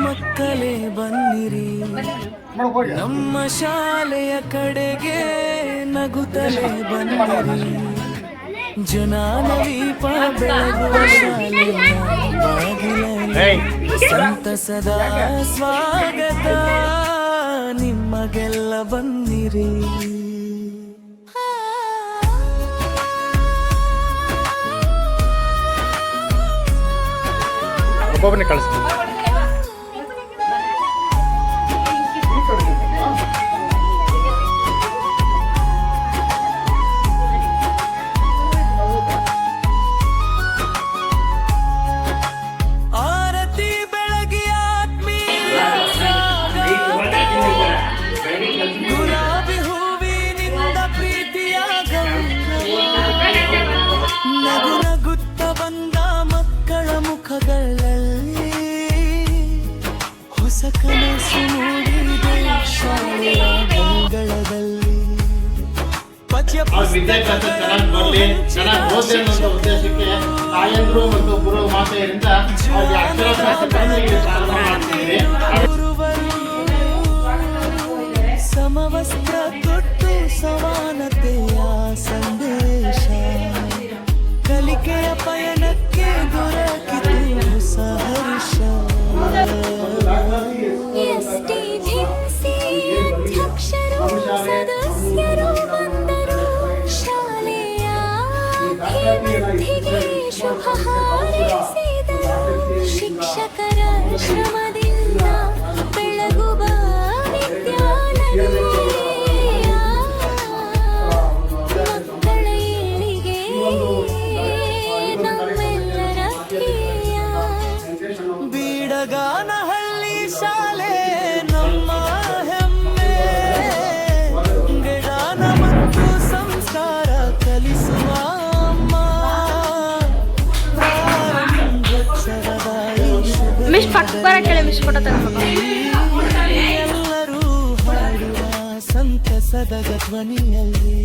ಮಕ್ಕಳೇ ಬನ್ನಿರಿ ನಮ್ಮ ಶಾಲೆಯ ಕಡೆಗೆ ನಗುತ್ತಲೇ ಬನ್ನಿರಿ ಜನನದೀಪ ಬೆಳಗುವ ಶಾಲೆಯ ಬಾಗಿಲಲ್ಲಿ ಸಂತಸದ ಸ್ವಾಗತ ನಿಮಗೆಲ್ಲ ಬನ್ನಿರಿ. ಒಬ್ಬೊಬ್ಬನೇ ಕಳಿಸ್ತೀನಿ. ಆರತಿ ಬೆಳಗಿ ಆತ್ಮೀಯ ಗುಲಾಬಿ ಹೂವಿನಿಂದ ಪ್ರೀತಿಯ ನಗು ನಗುತ್ತ ಬಂದ ಮಕ್ಕಳ ಮುಖಗಳಲ್ಲಿ ಹೊಸ ಕನಸು ಮೂಡಿದೆ ಶಾಲೆಯ ಅಂಗಳದಲ್ಲಿ. ವಿದ್ಯಾಭ್ಯಾಸ ಚೆನ್ನಾಗಿ ಬರಲಿ, ಚೆನ್ನಾಗಿ ಓದಲಿ ಅನ್ನೋ ಉದ್ದೇಶಕ್ಕೆ ತಾಯಂದ್ರು ಮತ್ತು ಗುರು ಮಾತೆಯರಿಂದ ಅವರಿಗೆ ಅಕ್ಷರಾಭ್ಯಾಸಗಳನ್ನು ಪ್ರಾರಂಭ ಮಾಡ್ತಿದ್ದೀವಿ. ಸಮವಸ್ತ್ರ ಕೊಟ್ಟು ಸಮಾನತೆಯ ಸಂದೇಶ ಕಲಿಕೆಯ ಪಯಣಕ್ಕೆ ದೊರಕಿತು ಸಹರ್ಷ. ಸದಸ್ಯರು ಬಂದರು ಶಾಲೆಯ ಅಭಿವೃದ್ಧಿಗೆ ಶುಭ ಹಾರೈಸಿದರು. ಶಿಕ್ಷಕರ ಶ್ರಮದಿಂದ ಬೆಳಗುವ ವಿದ್ಯಾಲಯ ಮಕ್ಕಳ ಏಳಿಗೆ ನಮ್ಮೆಲ್ಲರ ಧ್ಯೇಯ. ಬೀಡಗಾನಹಳ್ಳಿ ಶಾಲೆ ನಮ್ಮ ಹೆಮ್ಮೆ, ಜ್ಞಾನ ಮತ್ತು ಸಂಸ್ಕಾರ ಕಲಿಸುವ ಅಮ್ಮ. ಮಿಸ್ ಪಕ್ಕ ಬರಕ್ಕೆ ಮಿಸ್ ಫೋಟೋ ತಗೊಂಡು ಎಲ್ಲರೂ ಹಾಡುವ ಸಂತಸದ ಧ್ವನಿಯಲ್ಲಿ